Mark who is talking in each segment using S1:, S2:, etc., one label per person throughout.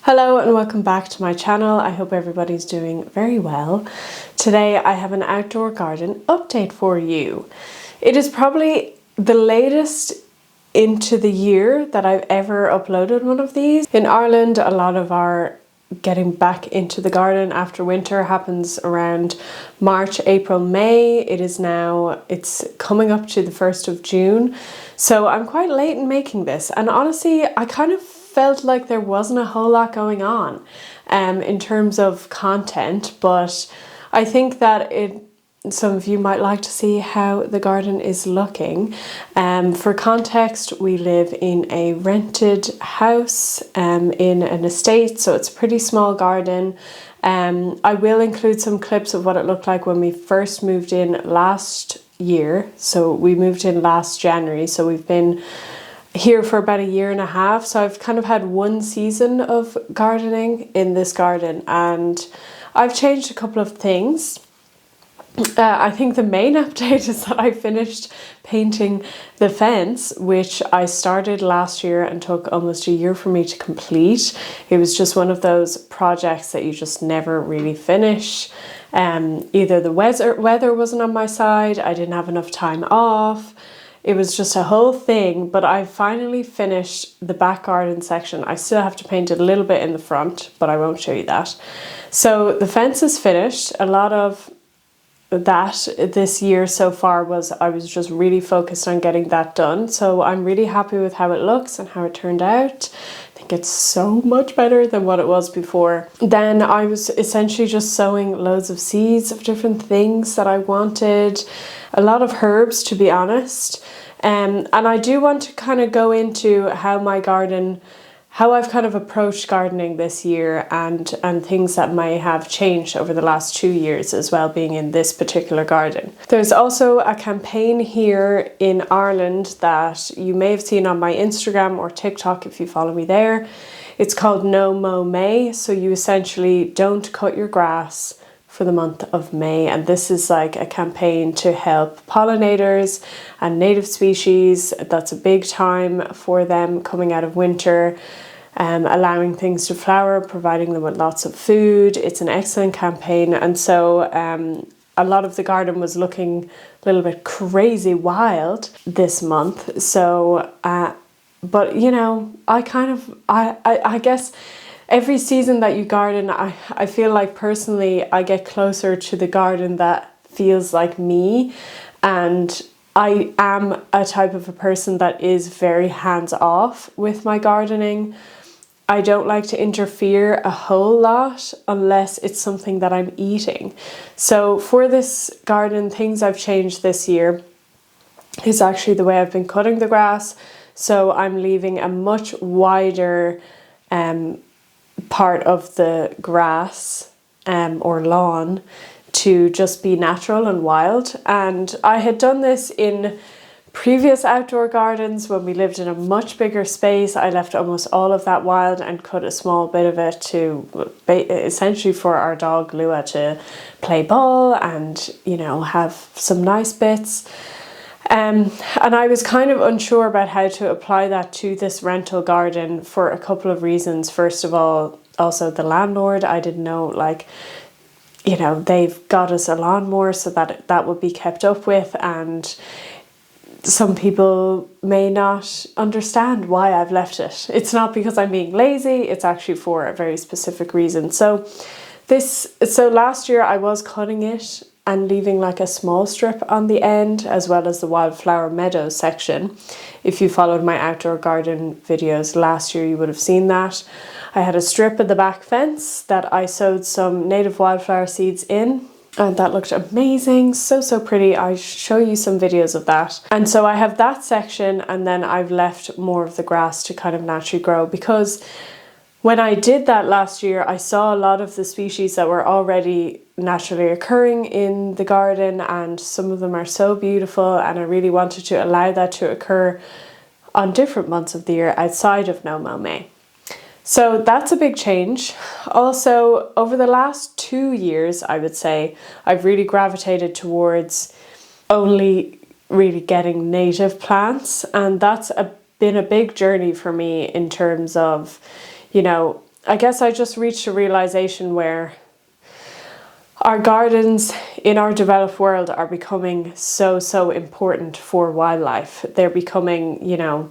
S1: Hello and welcome back to my channel. I hope everybody's doing very well. Today I have an outdoor garden update for you. It is probably the latest into the year that I've ever uploaded one of these. In Ireland, a lot of our getting back into the garden after winter happens around March, April, May. It's coming up to the 1st of June. So I'm quite late in making this, and honestly I kind of felt like there wasn't a whole lot going on in terms of content, but I think that some of you might like to see how the garden is looking. For context, we live in a rented house in an estate, so it's a pretty small garden. I will include some clips of what it looked like when we first moved in last year. So we moved in last January, so we've been here for about a year and a half. So I've kind of had one season of gardening in this garden, and I've changed a couple of things. I think the main update is that I finished painting the fence, which I started last year and took almost a year for me to complete. It was just one of those projects that you just never really finish. Either the weather wasn't on my side, I didn't have enough time off. It was just a whole thing, but I finally finished the back garden section. I still have to paint it a little bit in the front, but I won't show you that. So the fence is finished. A lot of that this year so far I was just really focused on getting that done. So I'm really happy with how it looks and how it turned out. I think it's so much better than what it was before. Then I was essentially just sowing loads of seeds of different things that I wanted. A lot of herbs, to be honest. And I do want to kind of go into how I've kind of approached gardening this year and things that may have changed over the last 2 years as well, being in this particular garden. There's also a campaign here in Ireland that you may have seen on my Instagram or TikTok if you follow me there. It's called No Mow May. So you essentially don't cut your grass for the month of May, and this is like a campaign to help pollinators and native species. That's a big time for them coming out of winter, allowing things to flower, providing them with lots of food. It's an excellent campaign, and so a lot of the garden was looking a little bit crazy wild this month. So but you know, I guess every season that you garden, I feel like personally I get closer to the garden that feels like me, and I am a type of a person that is very hands-off with my gardening. I don't like to interfere a whole lot unless it's something that I'm eating. So for this garden, things I've changed this year is actually the way I've been cutting the grass. So I'm leaving a much wider part of the grass or lawn to just be natural and wild. And I had done this in previous outdoor gardens when we lived in a much bigger space. I left almost all of that wild and cut a small bit of it to essentially for our dog Lua to play ball and, you know, have some nice bits. And I was kind of unsure about how to apply that to this rental garden for a couple of reasons. First of all, also the landlord, I didn't know, like, you know, they've got us a lawnmower so that would be kept up with, and some people may not understand why I've left it. It's not because I'm being lazy, it's actually for a very specific reason. So last year I was cutting it and leaving like a small strip on the end, as well as the wildflower meadows section. If you followed my outdoor garden videos last year, you would have seen that. I had a strip of the back fence that I sowed some native wildflower seeds in, and that looked amazing, so pretty. I'll show you some videos of that. And so I have that section, and then I've left more of the grass to kind of naturally grow, because when I did that last year, I saw a lot of the species that were already naturally occurring in the garden, and some of them are so beautiful, and I really wanted to allow that to occur on different months of the year outside of No Mow May. So that's a big change. Also, over the last 2 years, I would say, I've really gravitated towards only really getting native plants, and that's been a big journey for me in terms of, you know, I guess I just reached a realization where our gardens in our developed world are becoming so important for wildlife. They're becoming, you know,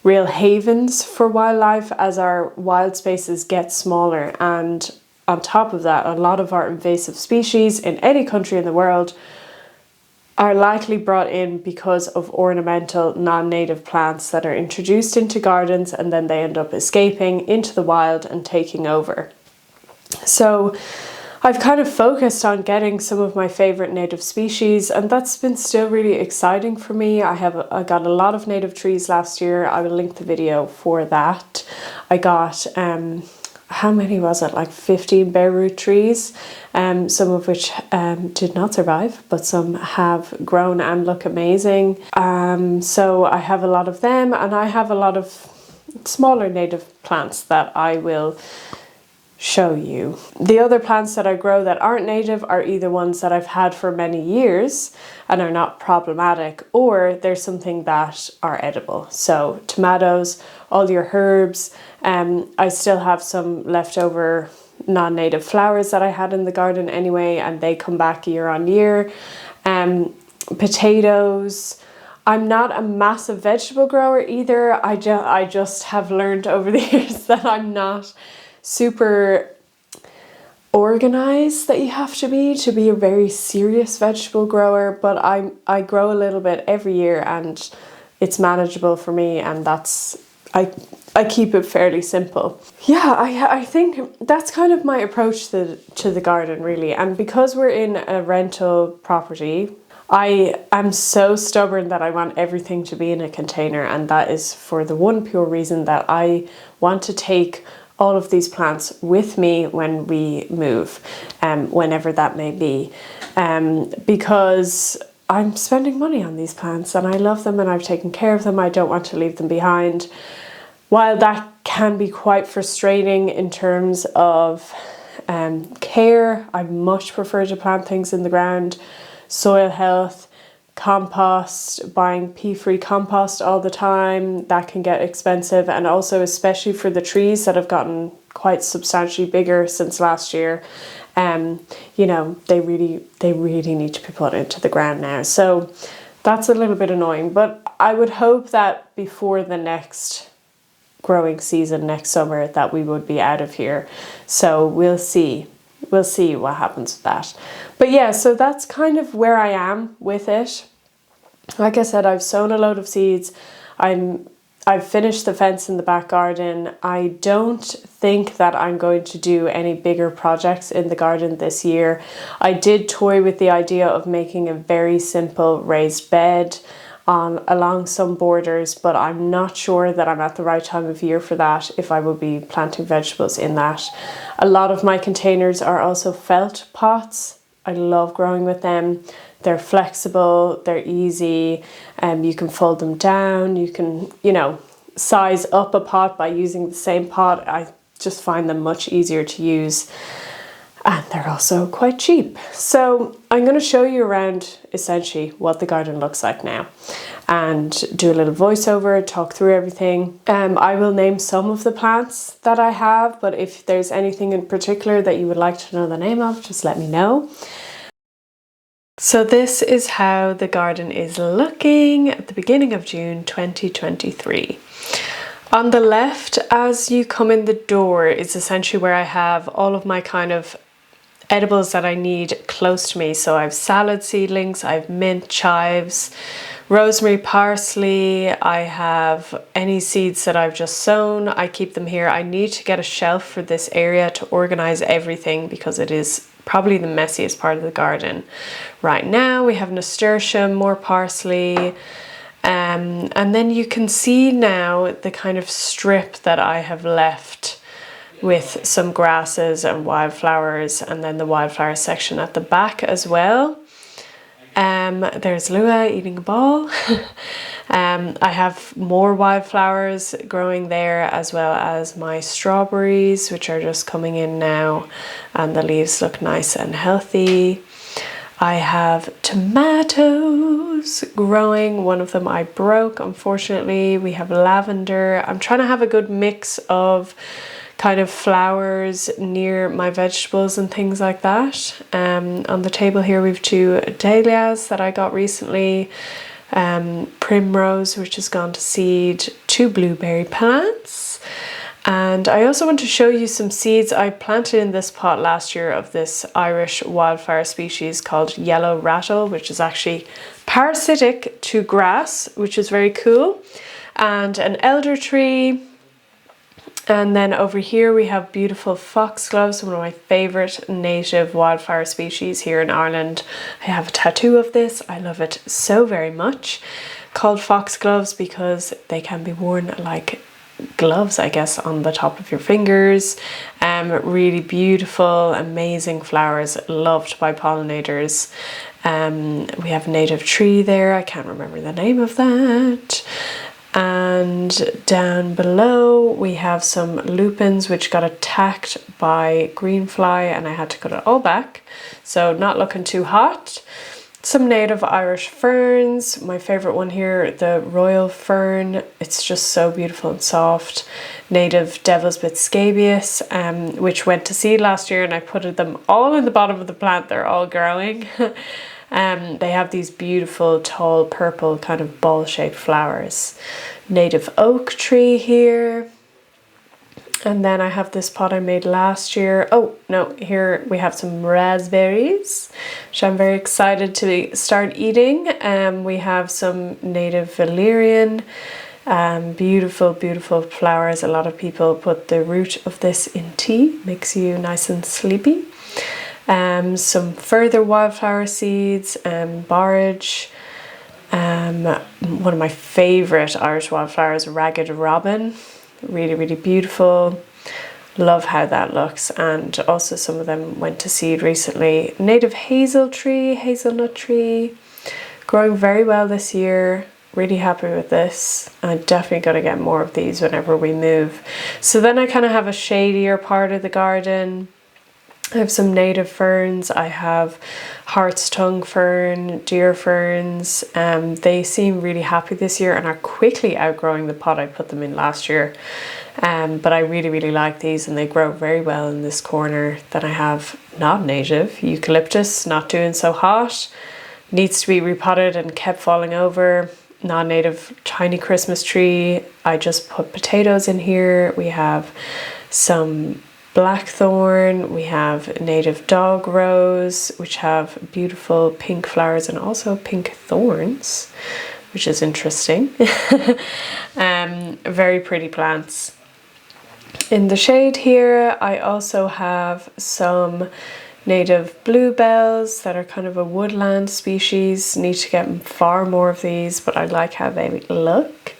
S1: real havens for wildlife as our wild spaces get smaller. And on top of that, a lot of our invasive species in any country in the world are likely brought in because of ornamental non-native plants that are introduced into gardens, and then they end up escaping into the wild and taking over. So I've kind of focused on getting some of my favorite native species, and that's been still really exciting for me. I got a lot of native trees last year. I will link the video for that. I got how many was it, like 15 bare root trees, some of which did not survive, but some have grown and look amazing. So I have a lot of them, and I have a lot of smaller native plants that I will show you. The other plants that I grow that aren't native are either ones that I've had for many years and are not problematic, or there's something that are edible. So tomatoes, all your herbs. I still have some leftover non-native flowers that I had in the garden anyway, and they come back year on year. Potatoes. I'm not a massive vegetable grower either. I just have learned over the years that I'm not super organized that you have to be a very serious vegetable grower, but I grow a little bit every year and it's manageable for me, and that's I keep it fairly simple. Yeah, I think that's kind of my approach to the garden really. And because we're in a rental property, I am so stubborn that I want everything to be in a container, and that is for the one pure reason that I want to take all of these plants with me when we move, whenever that may be, because I'm spending money on these plants and I love them and I've taken care of them. I don't want to leave them behind. While that can be quite frustrating in terms of care, I much prefer to plant things in the ground. Soil health, compost, buying pea-free compost all the time, that can get expensive, and also especially for the trees that have gotten quite substantially bigger since last year, you know, they really need to be put into the ground now. So that's a little bit annoying, but I would hope that before the next growing season next summer that we would be out of here. So we'll see what happens with that. But yeah, so that's kind of where I am with it. Like I said, I've sown a load of seeds. I've finished the fence in the back garden. I don't think that I'm going to do any bigger projects in the garden this year. I did toy with the idea of making a very simple raised bed along some borders, but I'm not sure that I'm at the right time of year for that, if I will be planting vegetables in that. A lot of my containers are also felt pots. I love growing with them. They're flexible, they're easy, and you can fold them down. You can, you know, size up a pot by using the same pot. I just find them much easier to use, and they're also quite cheap. So I'm going to show you around essentially what the garden looks like now and do a little voiceover, talk through everything. I will name some of the plants that I have, but if there's anything in particular that you would like to know the name of, just let me know. So this is how the garden is looking at the beginning of June 2023. On the left, as you come in the door, is essentially where I have all of my kind of edibles that I need close to me. So I have salad seedlings, I have mint, chives, rosemary, parsley. I have any seeds that I've just sown. I keep them here. I need to get a shelf for this area to organize everything because it is probably the messiest part of the garden right now. We have nasturtium, more parsley, and then you can see now the kind of strip that I have left with some grasses and wildflowers, and then the wildflower section at the back as well. There's Lua eating a ball. I have more wildflowers growing there, as well as my strawberries, which are just coming in now, and the leaves look nice and healthy. I have tomatoes growing. One of them I broke, unfortunately. We have lavender. I'm trying to have a good mix of kind of flowers near my vegetables and things like that. On the table here we've 2 dahlias that I got recently, primrose which has gone to seed, 2 blueberry plants. And I also want to show you some seeds I planted in this pot last year of this Irish wildflower species called yellow rattle, which is actually parasitic to grass, which is very cool, and an elder tree. And then over here we have beautiful foxgloves, one of my favorite native wildflower species here in Ireland. I have a tattoo of this. I love it so very much. Called foxgloves because they can be worn like gloves, I guess, on the top of your fingers. Really beautiful, amazing flowers, loved by pollinators. We have a native tree there. I can't remember the name of that. And down below we have some lupins which got attacked by greenfly and I had to cut it all back, so not looking too hot. Some native Irish ferns, my favorite one here, the royal fern. It's just so beautiful and soft. Native devil's bit scabious, which went to seed last year, and I put them all in the bottom of the plant. They're all growing. They have these beautiful tall purple kind of ball shaped flowers. Native oak tree here. And then I have this pot I made last year. Oh no, here we have some raspberries, which I'm very excited to start eating. We have some native valerian, beautiful, beautiful flowers. A lot of people put the root of this in tea, makes you nice and sleepy. Some further wildflower seeds, borage. One of my favorite Irish wildflowers, ragged robin. Really, really beautiful. Love how that looks. And also some of them went to seed recently. Native hazel tree, hazelnut tree, growing very well this year. Really happy with this. I'm definitely going to get more of these whenever we move. So then I kind of have a shadier part of the garden. I have some native ferns. I have heart's tongue fern, deer ferns. They seem really happy this year and are quickly outgrowing the pot I put them in last year. But I really, really like these and they grow very well in this corner. Then I have not native eucalyptus, not doing so hot. Needs to be repotted and kept falling over. Non-native tiny Christmas tree. I just put potatoes in here. We have some blackthorn, we have native dog rose, which have beautiful pink flowers and also pink thorns, which is interesting. Very pretty plants. In the shade here, I also have some native bluebells that are kind of a woodland species. Need to get far more of these, but I like how they look.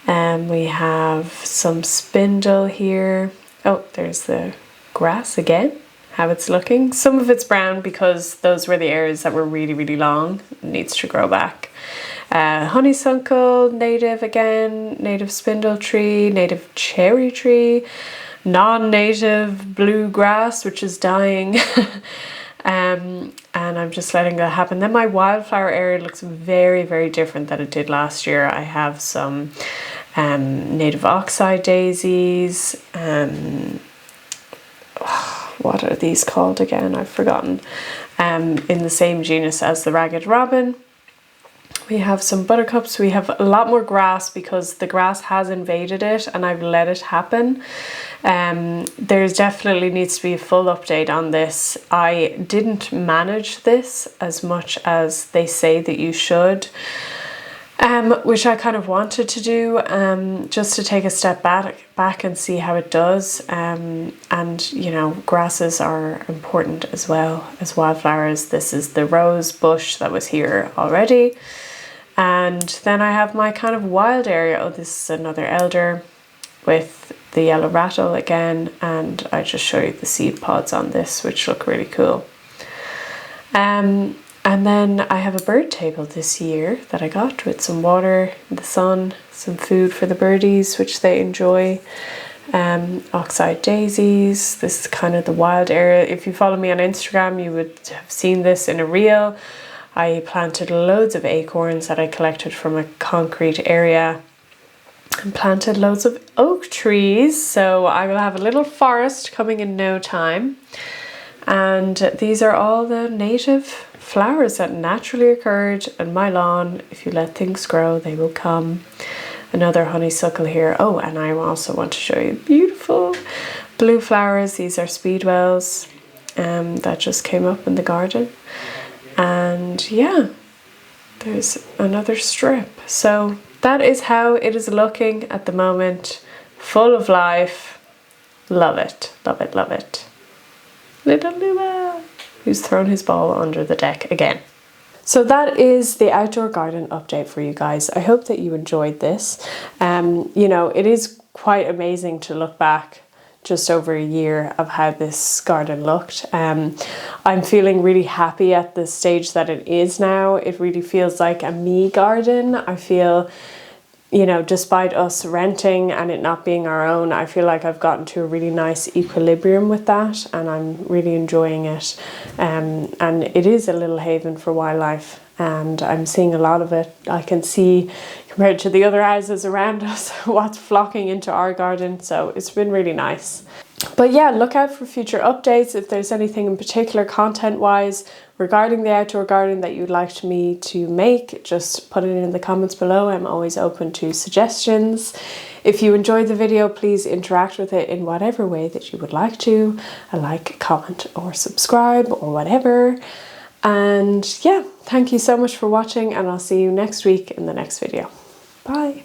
S1: We have some spindle here. Oh, there's the grass again, how it's looking. Some of it's brown because those were the areas that were really, really long. It needs to grow back. Honeysuckle, native again, native spindle tree, native cherry tree, non-native bluegrass, which is dying. And I'm just letting that happen. Then my wildflower area looks very, very different than it did last year. I have some native oxeye daisies. What are these called again? I've forgotten. In the same genus as the ragged robin. We have some buttercups. We have a lot more grass because the grass has invaded it and I've let it happen. There's definitely needs to be a full update on this. I didn't manage this as much as they say that you should. Which I kind of wanted to do, just to take a step back and see how it does. And you know, grasses are important as well as wildflowers. This is the rose bush that was here already. And then I have my kind of wild area. Oh, this is another elder with the yellow rattle again. And I just show you the seed pods on this, which look really cool. And then I have a bird table this year that I got with some water in the sun, some food for the birdies, which they enjoy. Oxeye daisies. This is kind of the wild area. If you follow me on Instagram, you would have seen this in a reel. I planted loads of acorns that I collected from a concrete area. and planted loads of oak trees, so I will have a little forest coming in no time. And these are all the native flowers that naturally occurred in my lawn. If you let things grow, they will come. Another honeysuckle here. Oh, and I also want to show you beautiful blue flowers. These are speedwells that just came up in the garden. And yeah, there's another strip. So that is how it is looking at the moment. Full of life. Love it, love it, love it. Little Lua, who's thrown his ball under the deck again. So that is the outdoor garden update for you guys. I hope that you enjoyed this. You know, it is quite amazing to look back just over a year of how this garden looked. I'm feeling really happy at the stage that it is now. It really feels like a me garden. I feel, you know, despite us renting and it not being our own, I feel like I've gotten to a really nice equilibrium with that, and I'm really enjoying it. And it is a little haven for wildlife, and I'm seeing a lot of it. I can see, compared to the other houses around us, what's flocking into our garden, so it's been really nice. But yeah, look out for future updates. If there's anything in particular content-wise regarding the outdoor garden that you'd like me to make, just put it in the comments below. I'm always open to suggestions. If you enjoyed the video, please interact with it in whatever way that you would like to. A like, comment, or subscribe, or whatever. And yeah, thank you so much for watching, and I'll see you next week in the next video. Bye.